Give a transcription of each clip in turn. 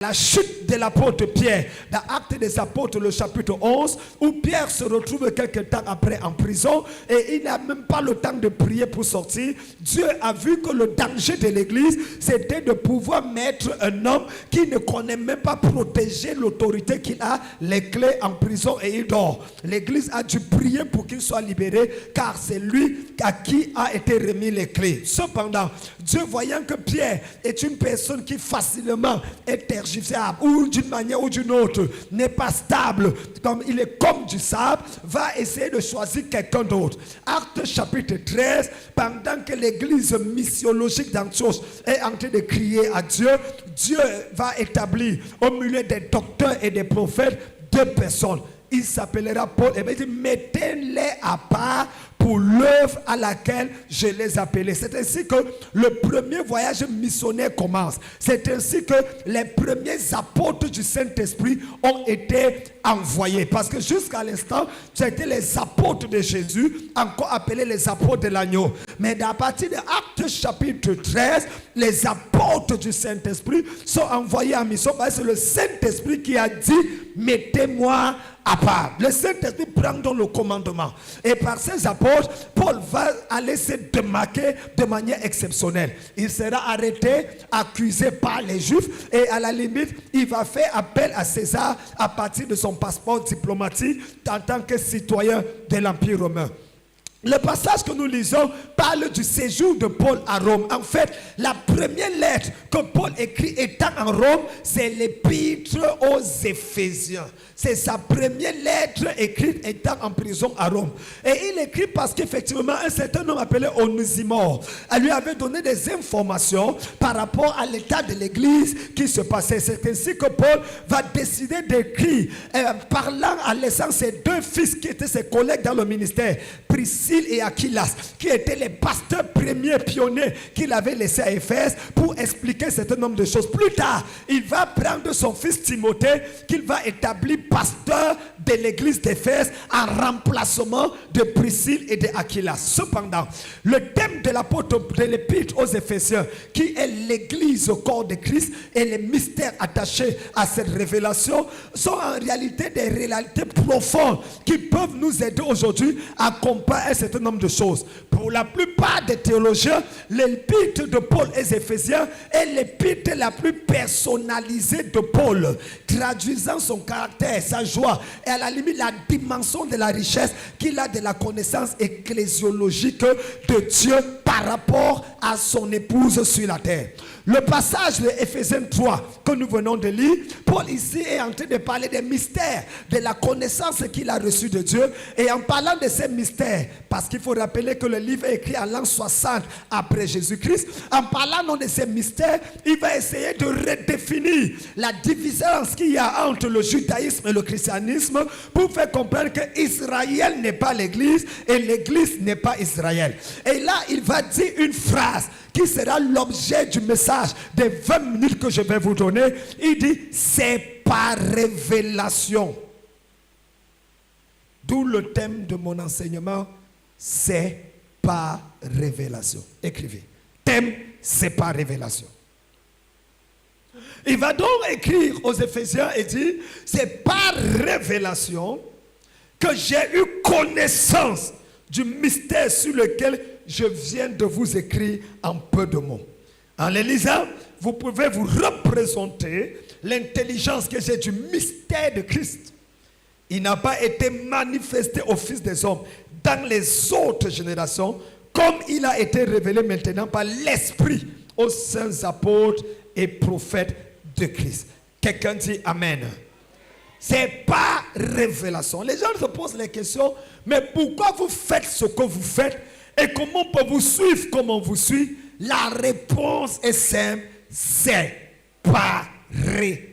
La chute de l'apôtre Pierre, dans Actes des Apôtres, le chapitre 11, où Pierre se retrouve quelque temps après en prison et il n'a même pas le temps de prier pour sortir. Dieu a vu que le danger de l'église, c'était de pouvoir mettre un homme qui ne connaît même pas protéger l'autorité qu'il a, les clés en prison et il dort. L'église a dû prier pour qu'il soit libéré car c'est lui à qui a été remis les clés. Cependant, Dieu voyant que Pierre est une personne qui facilement est tergiversable ou d'une manière ou d'une autre n'est pas stable, comme il est comme du sable, va essayer de choisir quelqu'un d'autre. Acte chapitre 13, pendant que l'église missiologique d'Antioche est en train de crier à Dieu, Dieu va établir au milieu des docteurs et des prophètes 2 personnes. Il s'appellera Paul et il dit mettez-les à part pour l'œuvre à laquelle je les appelais. C'est ainsi que le premier voyage missionnaire commence. C'est ainsi que les premiers apôtres du Saint-Esprit ont été envoyés. Parce que jusqu'à l'instant, c'était les apôtres de Jésus, encore appelés les apôtres de l'agneau. Mais à partir de Actes chapitre 13, les apôtres du Saint-Esprit sont envoyés en mission. C'est le Saint-Esprit qui a dit, mettez-moi à part. Le Saint-Esprit prend donc le commandement. Et par ses apôtres, Paul va aller se démarquer de manière exceptionnelle. Il sera arrêté, accusé par les Juifs et à la limite, il va faire appel à César à partir de son passeport diplomatique en tant que citoyen de l'Empire romain. Le passage que nous lisons parle du séjour de Paul à Rome. En fait, la première lettre que Paul écrit étant en Rome, c'est l'épître aux Éphésiens. C'est sa première lettre écrite étant en prison à Rome. Et il écrit parce qu'effectivement, un certain homme appelé Onésimore lui avait donné des informations par rapport à l'état de l'église qui se passait. C'est ainsi que Paul va décider d'écrire, parlant en laissant ses 2 fils qui étaient ses collègues dans le ministère, Priscille et Aquilas, qui étaient les pasteurs premiers pionniers qu'il avait laissés à Éphèse pour expliquer un certain nombre de choses. Plus tard, il va prendre son fils Timothée qu'il va établir pasteur de l'église d'Éphèse en remplacement de Priscille et d'Aquilas. Cependant, le thème de l'apôtre de l'épître aux Éphésiens, qui est l'église au corps de Christ et les mystères attachés à cette révélation, sont en réalité des réalités profondes qui peuvent nous aider aujourd'hui à comprendre un certain nombre de choses. Pour la plupart des théologiens, l'épître de Paul aux Éphésiens est l'épître la plus personnalisée de Paul, traduisant son caractère, sa joie et à la limite la dimension de la richesse qu'il a de la connaissance ecclésiologique de Dieu par rapport à son épouse sur la terre. Le passage de Éphésiens 3 que nous venons de lire, Paul ici est en train de parler des mystères, de la connaissance qu'il a reçue de Dieu. Et en parlant de ces mystères, parce qu'il faut rappeler que le livre est écrit en l'an 60 après Jésus-Christ, en parlant de ces mystères, il va essayer de redéfinir la différence qu'il y a entre le judaïsme et le christianisme pour faire comprendre que Israël n'est pas l'église et l'église n'est pas Israël. Et là, il va dire une phrase qui sera l'objet du message des 20 minutes que je vais vous donner. Il dit, c'est par révélation. D'où le thème de mon enseignement, c'est par révélation. Écrivez. Thème, c'est par révélation. Il va donc écrire aux Éphésiens et dire, c'est par révélation que j'ai eu connaissance du mystère sur lequel je viens de vous écrire en peu de mots. En les lisant, vous pouvez vous représenter l'intelligence que j'ai du mystère de Christ. Il n'a pas été manifesté au Fils des hommes dans les autres générations, comme il a été révélé maintenant par l'Esprit aux saints apôtres et prophètes de Christ. Quelqu'un dit Amen. C'est pas révélation. Les gens se posent la question, mais pourquoi vous faites ce que vous faites et comment on peut vous suivre comme on vous suit? La réponse est simple, c'est par révélation.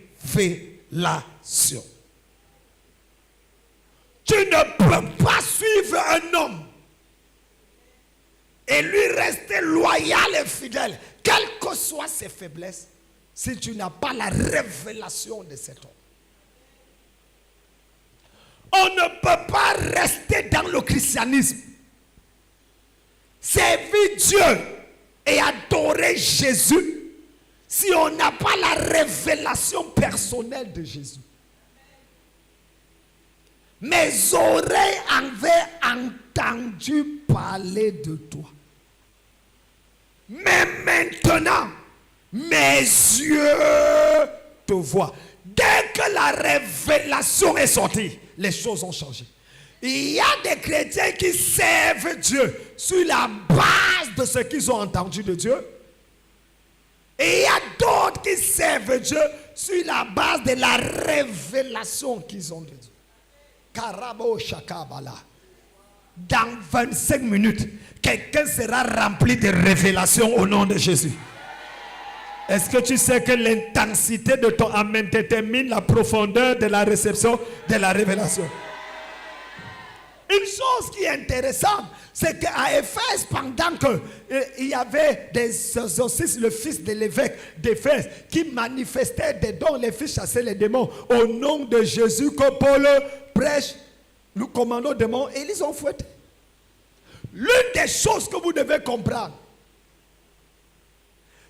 Tu ne peux pas suivre un homme et lui rester loyal et fidèle, quelles que soient ses faiblesses, si tu n'as pas la révélation de cet homme. On ne peut pas rester dans le christianisme, servir Dieu et adorer Jésus si on n'a pas la révélation personnelle de Jésus. Mes oreilles avaient entendu parler de toi. Mais maintenant, mes yeux te voient. Dès que la révélation est sortie, les choses ont changé. Il y a des chrétiens qui servent Dieu sur la base de ce qu'ils ont entendu de Dieu. Et il y a d'autres qui servent Dieu sur la base de la révélation qu'ils ont de Dieu. Karabo Shakabala. Dans 25 minutes, quelqu'un sera rempli de révélations au nom de Jésus. Est-ce que tu sais que l'intensité de ton amen détermine la profondeur de la réception de la révélation? Une chose qui est intéressante, c'est qu'à Éphèse, pendant qu'il y avait des exorcistes, le fils de l'évêque d'Éphèse, qui manifestait des dons, les fils chassaient les démons, au nom de Jésus, que Paul prêche, nous commandons les démons, et ils ont fouetté. L'une des choses que vous devez comprendre,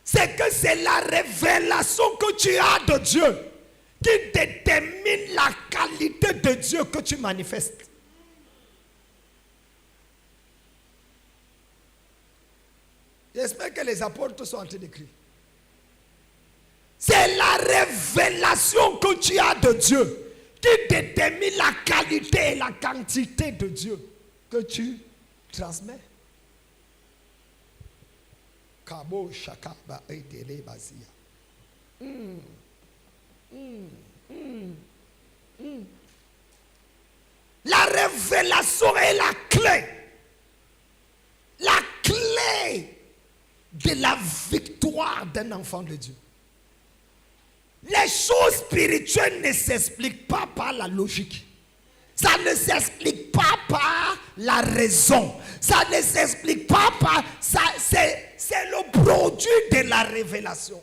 c'est que c'est la révélation que tu as de Dieu qui détermine la qualité de Dieu que tu manifestes. J'espère que les apôtres sont en train d'écrire. C'est la révélation que tu as de Dieu qui détermine la qualité et la quantité de Dieu que tu transmets. Kabo shakaba edele bazia. La révélation est la clé. La clé de la victoire d'un enfant de Dieu. Les choses spirituelles ne s'expliquent pas par la logique. Ça ne s'explique pas par la raison. Ça ne s'explique pas par... C'est le produit de la révélation.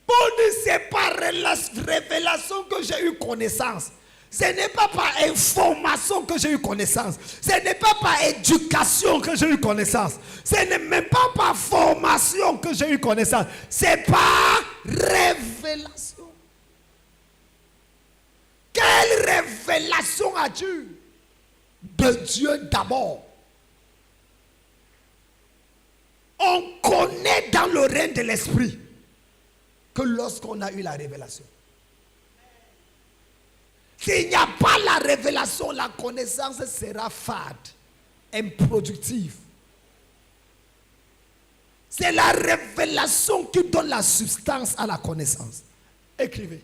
Pour nous, c'est par la révélation que j'ai eu connaissance. Ce n'est pas par information que j'ai eu connaissance. Ce n'est pas par éducation que j'ai eu connaissance. Ce n'est même pas par formation que j'ai eu connaissance. C'est par révélation. Quelle révélation as-tu de Dieu d'abord? On connaît dans le règne de l'esprit que lorsqu'on a eu la révélation. S'il n'y a pas la révélation, la connaissance sera fade, improductive. C'est la révélation qui donne la substance à la connaissance. Écrivez.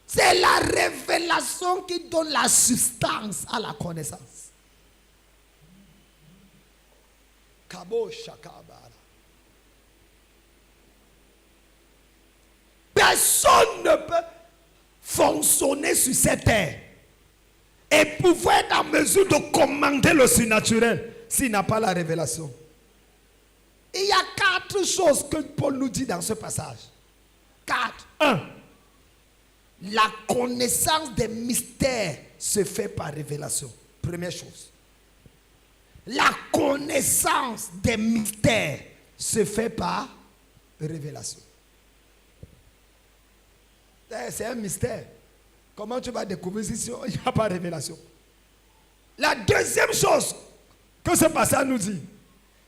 C'est la révélation qui donne la substance à la connaissance. Kabo Shakabara. Personne ne peut fonctionner sur cette terre et pouvoir être en mesure de commander le surnaturel s'il n'a pas la révélation. Il y a 4 choses que Paul nous dit dans ce passage. 4. 1. La connaissance des mystères se fait par révélation. Première chose. La connaissance des mystères se fait par révélation. C'est un mystère. Comment tu vas découvrir si il n'y a pas de révélation? La deuxième chose que ce passage nous dit,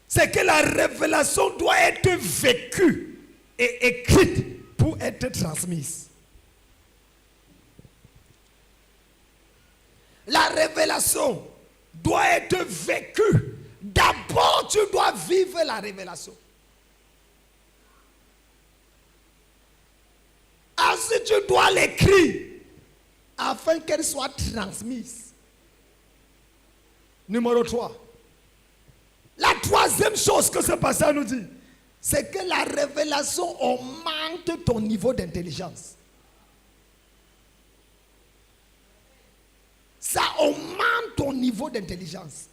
c'est que la révélation doit être vécue et écrite pour être transmise. La révélation doit être vécue. D'abord, tu dois vivre la révélation. Ensuite, tu dois l'écrire afin qu'elle soit transmise. Numéro 3. La troisième chose que ce passage nous dit, c'est que la révélation augmente ton niveau d'intelligence. Ça augmente ton niveau d'intelligence.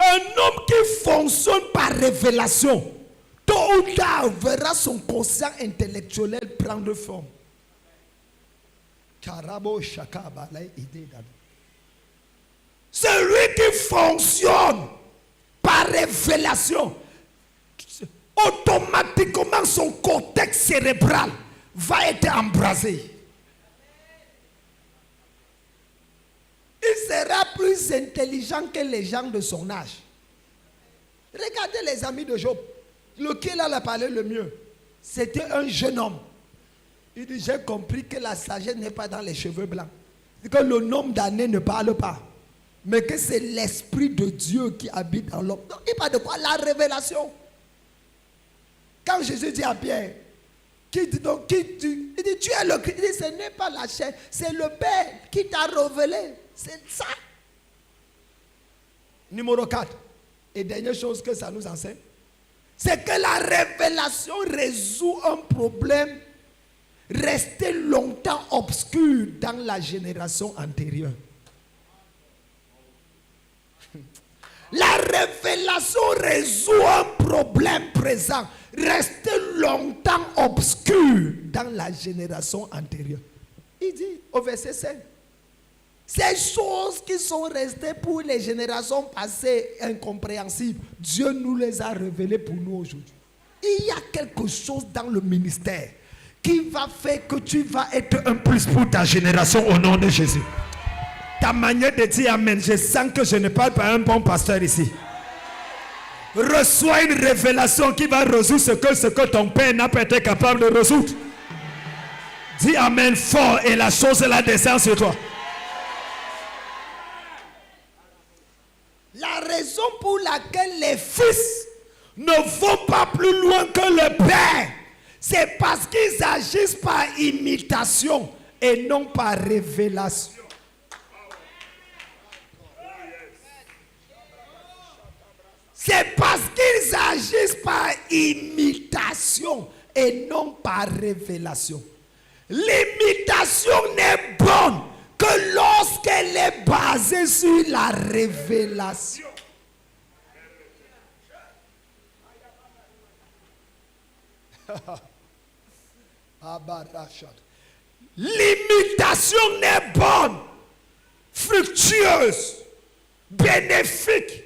Un homme qui fonctionne par révélation, tôt ou tard, verra son conscient intellectuel prendre forme. Celui qui fonctionne par révélation, automatiquement son cortex cérébral va être embrasé. Il sera plus intelligent que les gens de son âge. Regardez les amis de Job. Lequel a parlé le mieux? C'était un jeune homme. Il dit, j'ai compris que la sagesse n'est pas dans les cheveux blancs. C'est que le nombre d'années ne parle pas. Mais que c'est l'Esprit de Dieu qui habite dans l'homme. Donc, il parle de quoi? La révélation. Quand Jésus dit à Pierre, il dit, tu es le Christ. Il dit, ce n'est pas la chair, c'est le Père qui t'a révélé. C'est ça. Numéro 4. Et dernière chose que ça nous enseigne, c'est que la révélation résout un problème resté longtemps obscur dans la génération antérieure. La révélation résout un problème présent resté longtemps obscur dans la génération antérieure. Il dit au verset 5, ces choses qui sont restées pour les générations passées incompréhensibles, Dieu nous les a révélées pour nous aujourd'hui. Il y a quelque chose dans le ministère qui va faire que tu vas être un plus pour ta génération au nom de Jésus. Ta manière de dire amen, je sens que je ne parle pas à un bon pasteur ici. Reçois une révélation qui va résoudre ce que ton père n'a pas été capable de résoudre. Dis amen fort et la chose là descend sur toi. La raison pour laquelle les fils ne vont pas plus loin que le père, c'est parce qu'ils agissent par imitation et non par révélation. C'est parce qu'ils agissent par imitation et non par révélation. L'imitation n'est bonne que lorsqu'elle est basée sur la révélation. L'imitation n'est bonne, fructueuse, bénéfique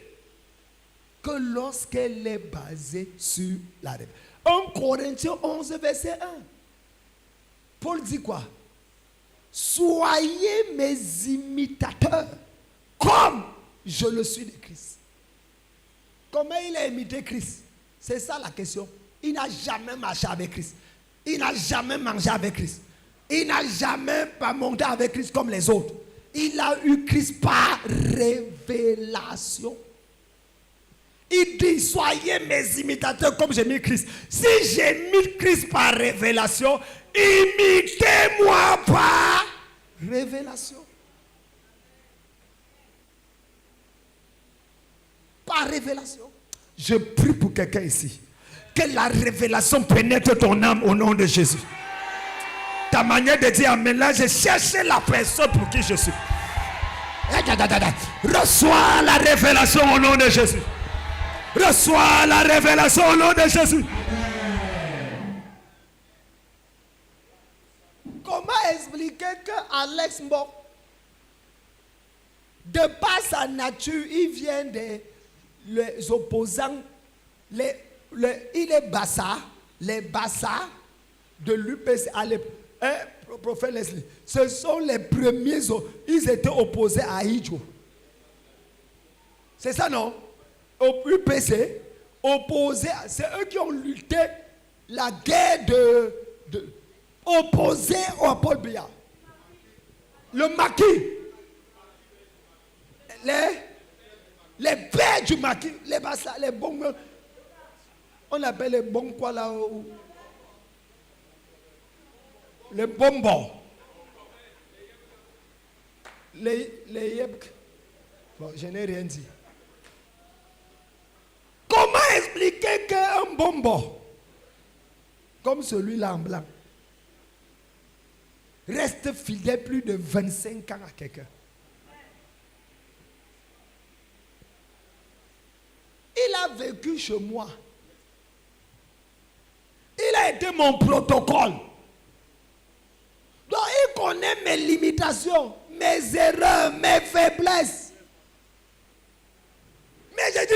que lorsqu'elle est basée sur la révélation. 1 Corinthiens 11, verset 1. Paul dit quoi? Soyez mes imitateurs, comme je le suis de Christ. Comment il a imité Christ? C'est ça la question. Il n'a jamais marché avec Christ. Il n'a jamais mangé avec Christ. Il n'a jamais pas monté avec Christ comme les autres. Il a eu Christ par révélation. Il dit, soyez mes imitateurs comme j'ai mis Christ. Si j'ai mis Christ par révélation, imitez-moi par révélation. Par révélation. Je prie pour quelqu'un ici. Que la révélation pénètre ton âme au nom de Jésus. Ta manière de dire amen là, j'ai cherché la personne pour qui je suis. Reçois la révélation au nom de Jésus. Reçois la révélation au nom de Jésus. Comment expliquer que Alex Mbok, de par sa nature, il vient des les opposants, il est Bassa, les Bassa de l'UPC à l'époque. Prophète Leslie, ce sont les premiers, ils étaient opposés à Hidjo. C'est ça, non? Au UPC, opposés, c'est eux qui ont lutté la guerre opposés à Paul Biya. Le maquis. Les pères du maquis, les Bassa, les bons, on appelle les bons quoi là? Les bonbons. Les yebk. Bon, je n'ai rien dit. Comment expliquer qu'un bonbon, comme celui-là en blanc, reste fidèle plus de 25 ans à quelqu'un? Il a vécu chez moi. Il a été mon protocole. Donc il connaît mes limitations, mes erreurs, mes faiblesses. Mais j'ai dit,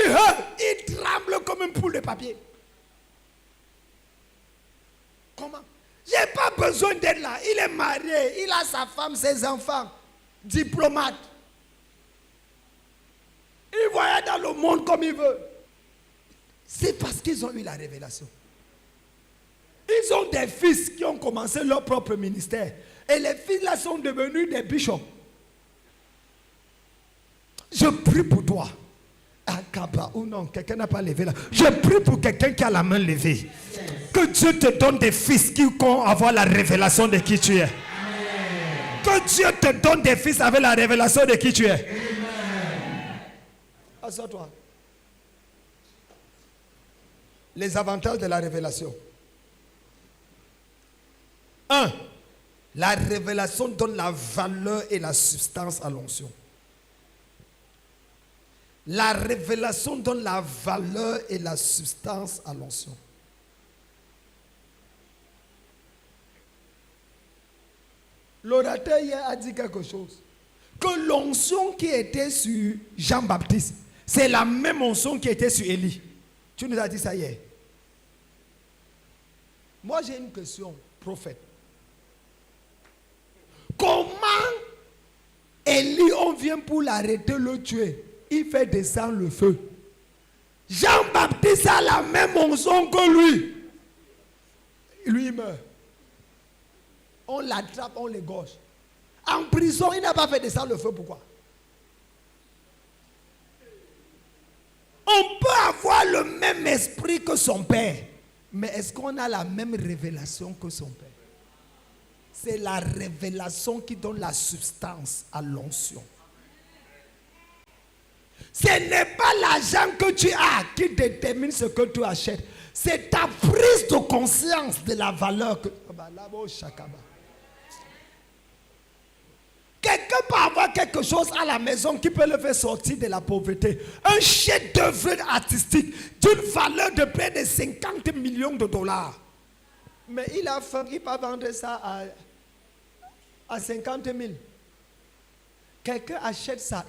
il tremble comme une poule de papier. Comment? J'ai pas besoin d'être là. Il est marié, il a sa femme, ses enfants, diplomate. Il voyage dans le monde comme il veut. C'est parce qu'ils ont eu la révélation. Ils ont des fils qui ont commencé leur propre ministère. Et les fils là sont devenus des bishops. Je prie pour toi. Akaba ou non, quelqu'un n'a pas levé là. Je prie pour quelqu'un qui a la main levée. Que Dieu te donne des fils qui vont avoir la révélation de qui tu es. Que Dieu te donne des fils avec la révélation de qui tu es. Assois-toi. Les avantages de la révélation. 1. La révélation donne la valeur et la substance à l'onction. La révélation donne la valeur et la substance à l'onction. L'orateur hier a dit quelque chose. Que l'onction qui était sur Jean-Baptiste, c'est la même onction qui était sur Élie. Tu nous as dit ça hier. Moi j'ai une question, prophète. Comment Élie, on vient pour l'arrêter, le tuer? Il fait descendre le feu. Jean-Baptiste a la même onction que lui. Lui, il meurt. On l'attrape, on l'égorge. En prison, il n'a pas fait descendre le feu. Pourquoi? On peut avoir le même esprit que son père. Mais est-ce qu'on a la même révélation que son père? C'est la révélation qui donne la substance à l'onction. Ce n'est pas l'argent que tu as qui détermine ce que tu achètes. C'est ta prise de conscience de la valeur que... Quelqu'un peut avoir quelque chose à la maison qui peut le faire sortir de la pauvreté. Un chef-d'œuvre artistique d'une valeur de près de 50 millions de dollars. Mais il a faim, il va vendre ça à 50 000. Quelqu'un achète ça.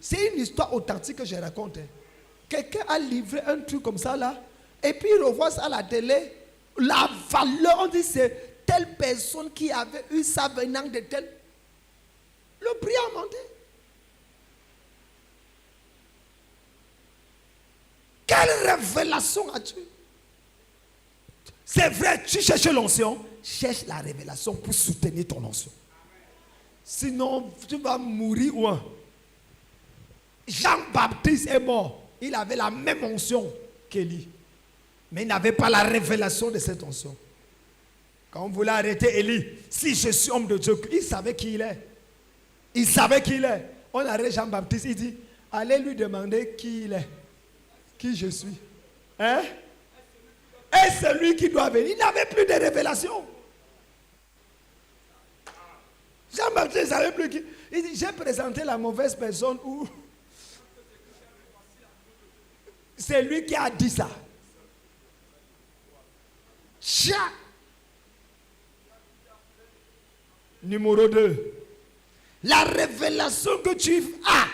C'est une histoire authentique que je raconte. Quelqu'un a livré un truc comme ça là. Et puis il revoit ça à la télé. La valeur, on dit c'est telle personne qui avait eu ça venant de tel. Le prix a monté. Quelle révélation as-tu? C'est vrai, tu cherches l'onction. Cherche la révélation pour soutenir ton onction. Sinon, tu vas mourir ou un. Jean-Baptiste est mort. Il avait la même onction qu'Élie. Mais il n'avait pas la révélation de cette onction. Quand on voulait arrêter Élie, si je suis homme de Dieu, il savait qui il est. Il savait qui il est. On arrête Jean-Baptiste, il dit, allez lui demander qui il est. Qui je suis. Hein? Et celui qui doit venir. Il n'avait plus de révélation. Jean-Baptiste ne savait plus qui. Il dit, j'ai présenté la mauvaise personne ou... C'est lui qui a dit ça. Chat. Numéro 2. La révélation que tu as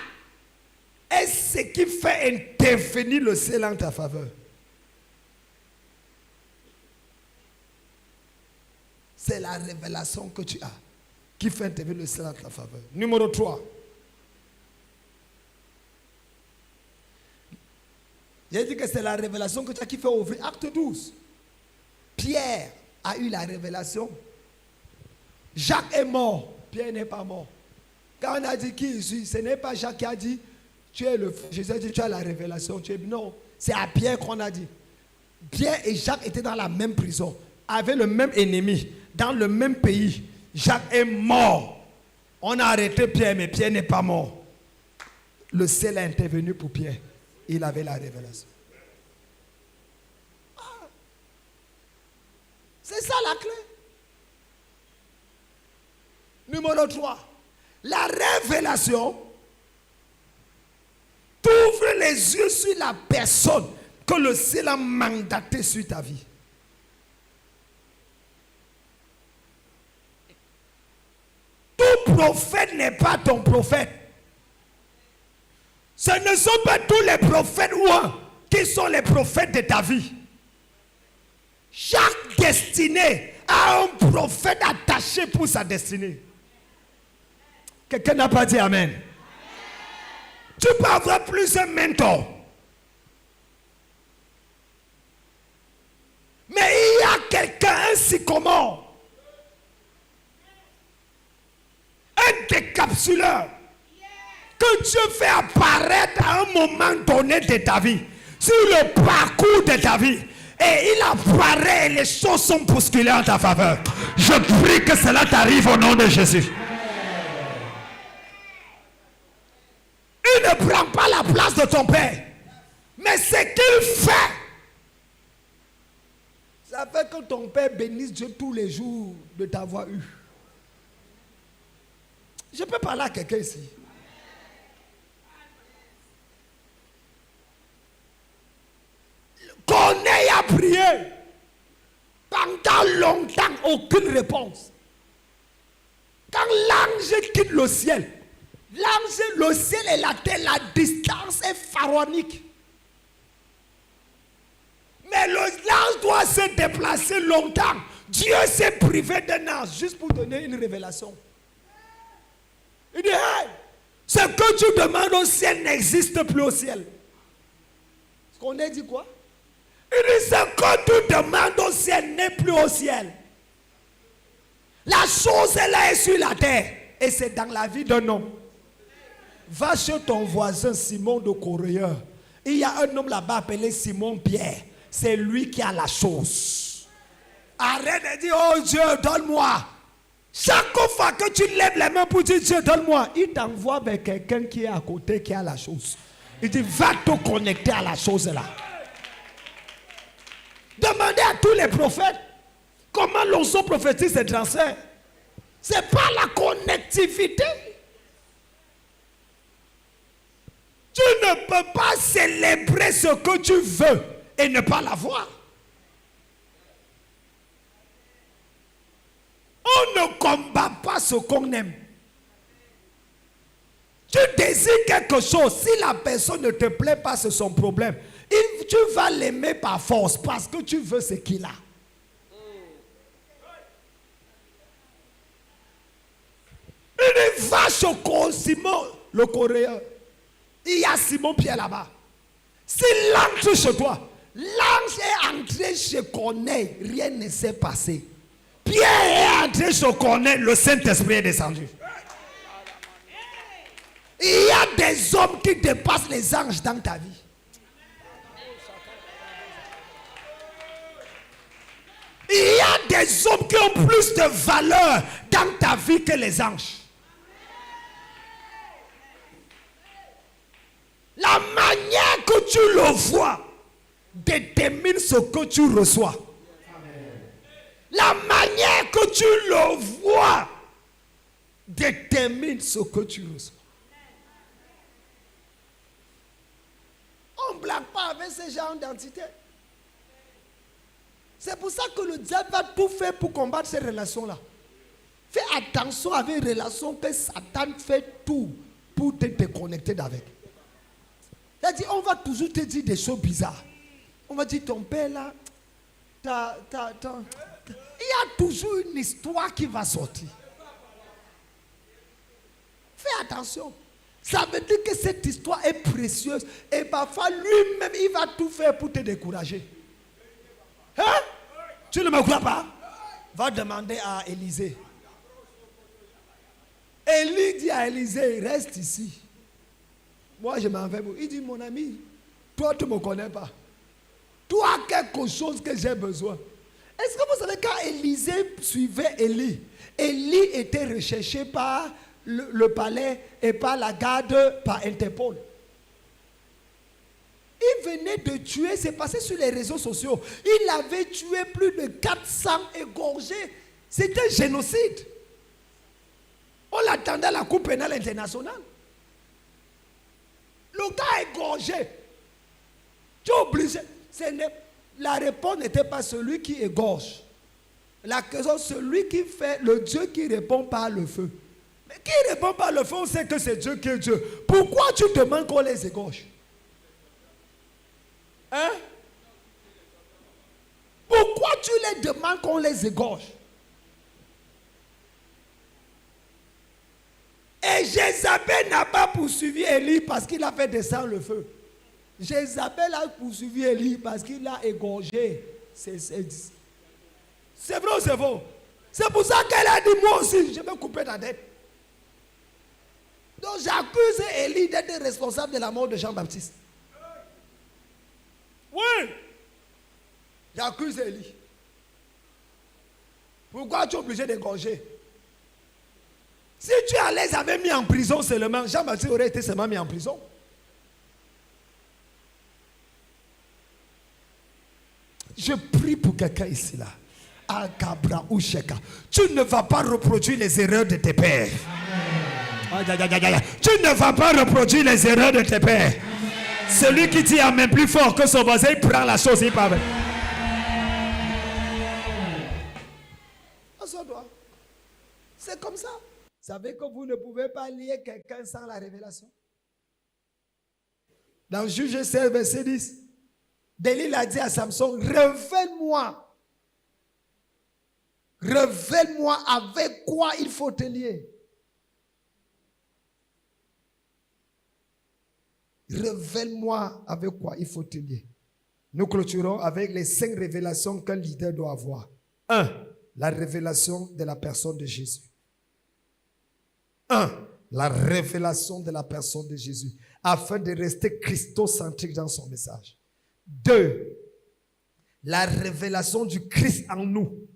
est ce qui fait intervenir le ciel en ta faveur. C'est la révélation que tu as qui fait intervenir le ciel en ta faveur. Numéro 3. J'ai dit que c'est la révélation que tu as qui fait ouvrir. Acte 12. Pierre a eu la révélation. Jacques est mort. Pierre n'est pas mort. Quand on a dit qui je suis, ce n'est pas Jacques qui a dit tu es le fils. Jésus a dit tu as la révélation. Non, c'est à Pierre qu'on a dit. Pierre et Jacques étaient dans la même prison, avaient le même ennemi, dans le même pays. Jacques est mort. On a arrêté Pierre, mais Pierre n'est pas mort. Le ciel a intervenu pour Pierre. Il avait la révélation. Ah. C'est ça la clé. Numéro 3. La révélation t'ouvre les yeux sur la personne que le ciel a mandaté sur ta vie. Tout prophète n'est pas ton prophète. Ce ne sont pas tous les prophètes ou un qui sont les prophètes de ta vie. Chaque destinée a un prophète attaché pour sa destinée. Quelqu'un n'a pas dit Amen. Tu peux avoir plusieurs mentors. Mais il y a quelqu'un, un sycomore, un décapsuleur, que Dieu fait apparaître à un moment donné de ta vie, sur le parcours de ta vie. Et il apparaît et les choses sont bousculées en ta faveur. Je prie que cela t'arrive au nom de Jésus. Il ne prend pas la place de ton père. Mais ce qu'il fait, ça fait que ton père bénisse Dieu tous les jours de t'avoir eu. Je peux parler à quelqu'un ici. Corneille a prié. Pendant longtemps, aucune réponse. Quand l'ange quitte le ciel, le ciel et la terre, la distance est pharaonique. Mais l'ange doit se déplacer longtemps. Dieu s'est privé d'un ange juste pour donner une révélation. Il dit, hey, ce que tu demandes au ciel n'existe plus au ciel. Ce qu'on a dit quoi? Il dit, ce que tu demandes au ciel n'est plus au ciel. La chose est là et sur la terre. Et c'est dans la vie d'un homme. Va chez ton voisin Simon de Coréen. Il y a un homme là-bas appelé Simon Pierre. C'est lui qui a la chose. Arrête de dire, oh Dieu, donne-moi. Chaque fois que tu lèves les mains pour dire Dieu, donne-moi, il t'envoie vers quelqu'un qui est à côté, qui a la chose. Il dit, va te connecter à la chose là. Demandez à tous les prophètes comment l'onction prophétique se transfère. Ce n'est pas la connectivité. Tu ne peux pas célébrer ce que tu veux et ne pas l'avoir. On ne combat pas ce qu'on aime. Tu désires quelque chose. Si la personne ne te plaît pas, c'est son problème. Tu vas l'aimer par force parce que tu veux ce qu'il a. Il va chez Simon, le Coréen. Il y a Simon Pierre là-bas. S'il entre chez toi, l'ange est entré chez Corneille, rien ne s'est passé. Pierre est entré chez Corneille, le Saint-Esprit est descendu. Il y a des hommes qui dépassent les anges dans ta vie. Il y a des hommes qui ont plus de valeur dans ta vie que les anges. La manière que tu le vois détermine ce que tu reçois. La manière que tu le vois détermine ce que tu reçois. On ne blague pas avec ces genres d'entités. C'est pour ça que le diable va tout faire pour combattre ces relations-là. Fais attention avec les relations que Satan fait tout pour te déconnecter d'avec. C'est-à-dire, on va toujours te dire des choses bizarres. On va dire, ton père là, il y a toujours une histoire qui va sortir. Fais attention. Ça veut dire que cette histoire est précieuse. Et parfois, lui-même, il va tout faire pour te décourager. Hein? Tu ne me crois pas? Va demander à Élisée. Élie dit à Élisée, reste ici. Moi, je m'en vais. Il dit, mon ami, toi, tu ne me connais pas. Toi, quelque chose que j'ai besoin. Est-ce que vous savez, quand Élisée suivait Élie, Élie était recherché par le palais et par la garde, par Interpol. Il venait de tuer, c'est passé sur les réseaux sociaux. Il avait tué plus de 400 égorgés. C'était un génocide. On l'attendait à la Cour pénale internationale. Le gars égorgé. Tu es obligé. La réponse n'était pas celui qui égorge. La question, celui qui fait, le Dieu qui répond par le feu. Mais qui répond par le feu, on sait que c'est Dieu qui est Dieu. Pourquoi tu demandes qu'on les égorge? Hein? Pourquoi tu les demandes qu'on les égorge? Jézabel n'a pas poursuivi Élie parce qu'il a fait descendre le feu. Jézabel a poursuivi Élie parce qu'il a égorgé ses disciples. C'est vrai ou c'est faux? C'est pour ça qu'elle a dit, moi aussi, je vais couper ta tête. Donc j'accuse Élie d'être responsable de la mort de Jean-Baptiste. Oui. J'accuse Élie. Pourquoi tu es obligé d'égorger? Si tu les avais mis en prison seulement, Jean-Baptiste aurait été seulement mis en prison. Je prie pour quelqu'un ici là. Akabra ou Sheka. Tu ne vas pas reproduire les erreurs de tes pères. Tu ne vas pas reproduire les erreurs de tes pères. Celui qui dit amen plus fort que son voisin, il prend la chose, il parle. C'est comme ça. Vous savez que vous ne pouvez pas lier quelqu'un sans la révélation. Dans Juge 16, verset 10, Delilah a dit à Samson, révèle-moi. Révèle-moi avec quoi il faut te lier. Révèle-moi avec quoi il faut te lier. Nous clôturons avec les 5 révélations qu'un leader doit avoir. 1. La révélation de la personne de Jésus. 1. La révélation de la personne de Jésus, afin de rester christocentrique dans son message. 2. La révélation du Christ en nous,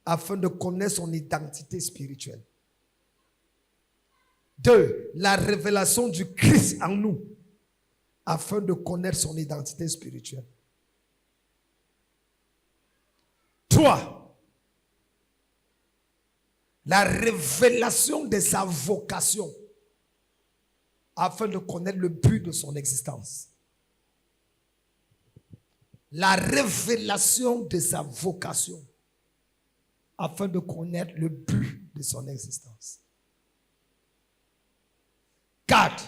afin de connaître son identité spirituelle. 2. La révélation du Christ en nous, afin de connaître son identité spirituelle. 3. La révélation de sa vocation, afin de connaître le but de son existence. La révélation de sa vocation, afin de connaître le but de son existence. 4.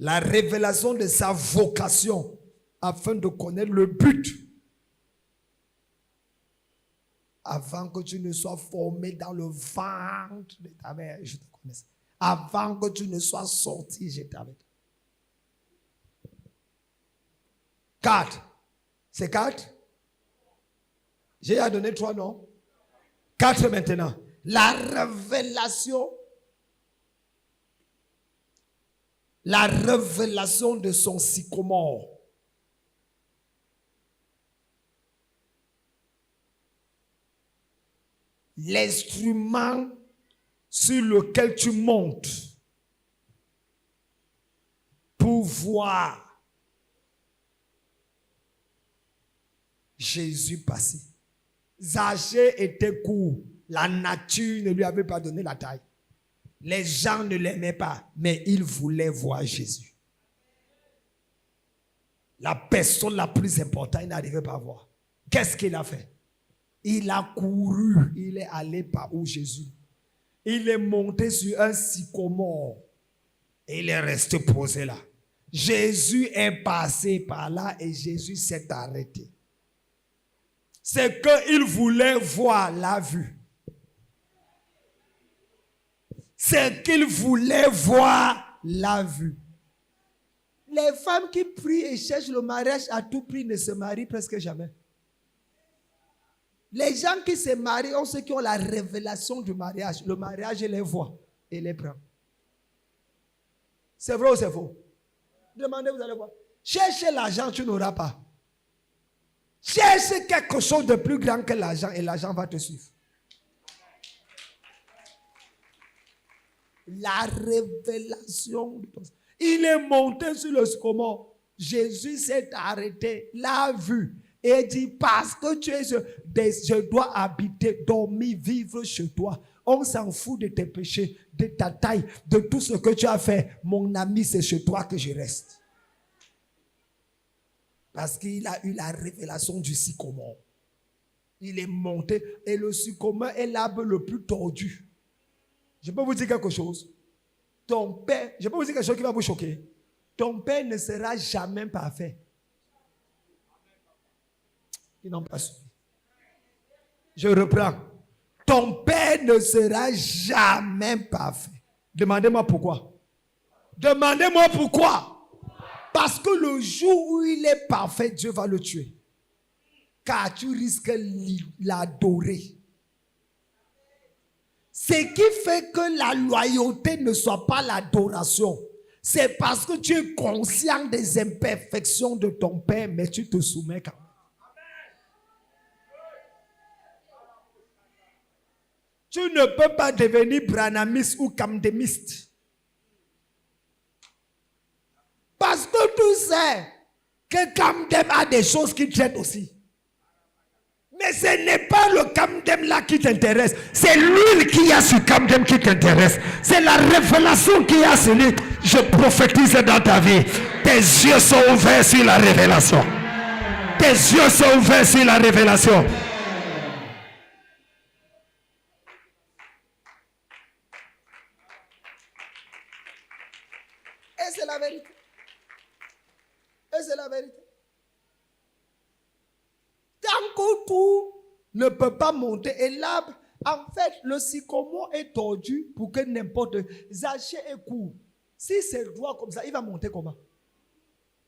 La révélation de sa vocation, afin de connaître le but. Avant que tu ne sois formé dans le ventre de ta mère, je te connais. Avant que tu ne sois sorti, je t'avais. 4. C'est 4? J'ai à donner 3 noms. 4 maintenant. La révélation. La révélation de son sycomore. L'instrument sur lequel tu montes pour voir Jésus passer. Zachée était court. La nature ne lui avait pas donné la taille. Les gens ne l'aimaient pas, mais ils voulaient voir Jésus. La personne la plus importante, il n'arrivait pas à voir. Qu'est-ce qu'il a fait? Il a couru, il est allé par où Jésus. Il est monté sur un sycomore et il est resté posé là. Jésus est passé par là et Jésus s'est arrêté. C'est qu'il voulait voir la vue. C'est qu'il voulait voir la vue. Les femmes qui prient et cherchent le mariage à tout prix ne se marient presque jamais. Les gens qui se marient ont ceux qui ont la révélation du mariage. Le mariage, ils les voient et les prend. C'est vrai ou c'est faux? Demandez, vous allez voir. Cherchez l'argent, tu n'auras pas. Cherche quelque chose de plus grand que l'argent et l'argent va te suivre. La révélation. Il est monté sur le sycomore. Jésus s'est arrêté, l'a vu et dit, parce que tu es, je dois habiter, dormir, vivre chez toi. On s'en fout de tes péchés, de ta taille, de tout ce que tu as fait. Mon ami, c'est chez toi que je reste. Parce qu'il a eu la révélation du sycomore. Il est monté et le sycomore est l'arbre le plus tordu. Je peux vous dire quelque chose. Ton père, je peux vous dire quelque chose qui va vous choquer. Ton père ne sera jamais parfait. Ils n'ont pas suivi. Je reprends. Ton père ne sera jamais parfait. Demandez-moi pourquoi. Demandez-moi pourquoi. Parce que le jour où il est parfait, Dieu va le tuer. Car tu risques l'adorer. Ce qui fait que la loyauté ne soit pas l'adoration, c'est parce que tu es conscient des imperfections de ton père, mais tu te soumets quand même. Tu ne peux pas devenir branamiste ou camdémiste. Parce que tu sais que Camdem a des choses qui traitent aussi. Mais ce n'est pas le Camdem là qui t'intéresse. C'est l'huile qu'il y a sur Camdem qui t'intéresse. C'est la révélation qu'il y a sur lui. Je prophétise dans ta vie. Tes yeux sont ouverts sur la révélation. Tes yeux sont ouverts sur la révélation. Et c'est la vérité. Et c'est la vérité. Tant que tout ne peut pas monter, et l'arbre, en fait, le sycomore est tordu pour que n'importe. Zaché est court. Si c'est droit comme ça, il va monter comment?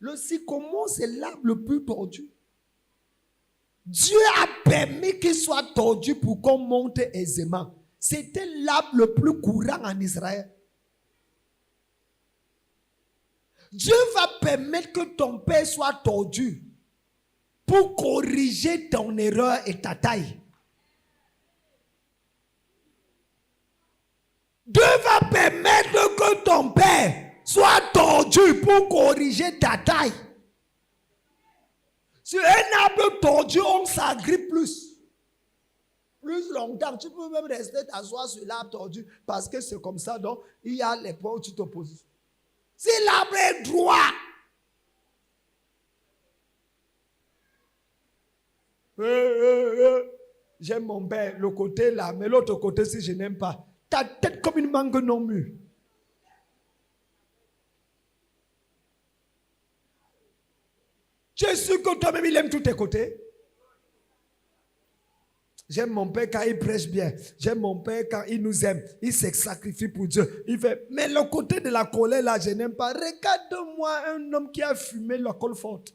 Le sycomore, c'est l'arbre le plus tordu. Dieu a permis qu'il soit tordu pour qu'on monte aisément. C'était l'arbre le plus courant en Israël. Dieu va permettre que ton père soit tordu pour corriger ton erreur et ta taille. Dieu va permettre que ton père soit tordu pour corriger ta taille. Sur un arbre tordu, on s'agrippe plus. Plus longtemps. Tu peux même rester t'asseoir sur l'arbre tordu parce que c'est comme ça. Donc, il y a les points où tu te poses. Si l'arbre est droit, j'aime mon père, le côté là, mais l'autre côté, si je n'aime pas, ta tête comme une mangue non mûre. Tu es sûr que toi-même, il aime tous tes côtés? J'aime mon père quand il prêche bien. J'aime mon père quand il nous aime. Il se sacrifie pour Dieu. Il fait, mais le côté de la colère là, je n'aime pas. Regarde-moi un homme qui a fumé la colle forte.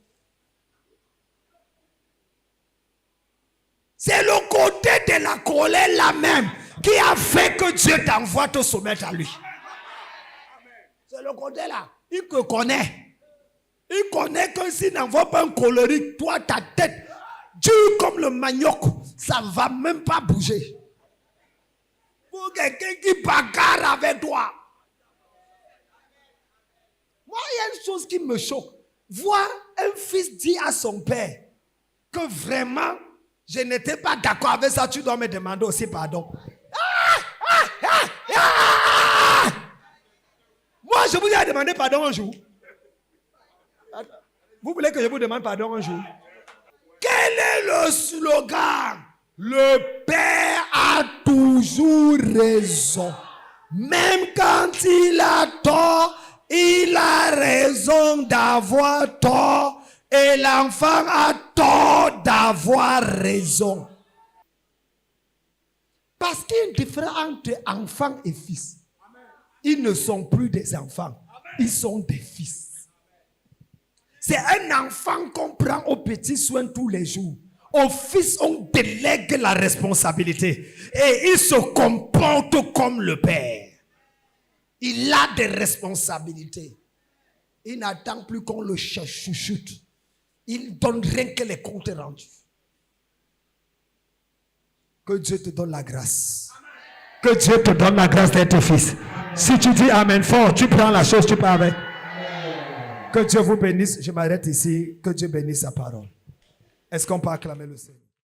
C'est le côté de la colère là même qui a fait que Dieu t'envoie te soumettre à lui. C'est le côté là. Il te connaît. Il connaît que s'il n'envoie pas un colérique, toi, ta tête, dur comme le manioc, ça ne va même pas bouger. Pour quelqu'un qui bagarre avec toi. Moi, il y a une chose qui me choque. Voir un fils dire à son père que vraiment, je n'étais pas d'accord avec ça, tu dois me demander aussi pardon. Moi, je vous ai demandé pardon un jour. Vous voulez que je vous demande pardon un jour? Quel est le slogan? Le Père a toujours raison. Même quand il a tort, il a raison d'avoir tort. Et l'enfant a tort d'avoir raison. Parce qu'il y a une différence entre enfant et fils. Ils ne sont plus des enfants. Ils sont des fils. C'est un enfant qu'on prend au petit soin tous les jours. Au fils, on délègue la responsabilité. Et il se comporte comme le père. Il a des responsabilités. Il n'attend plus qu'on le chouchoute. Il donne rien que les comptes rendus. Que Dieu te donne la grâce. Que Dieu te donne la grâce d'être fils. Si tu dis Amen fort, tu prends la chose, tu pars avec. Que Dieu vous bénisse. Je m'arrête ici. Que Dieu bénisse sa parole. Est-ce qu'on peut acclamer le Seigneur?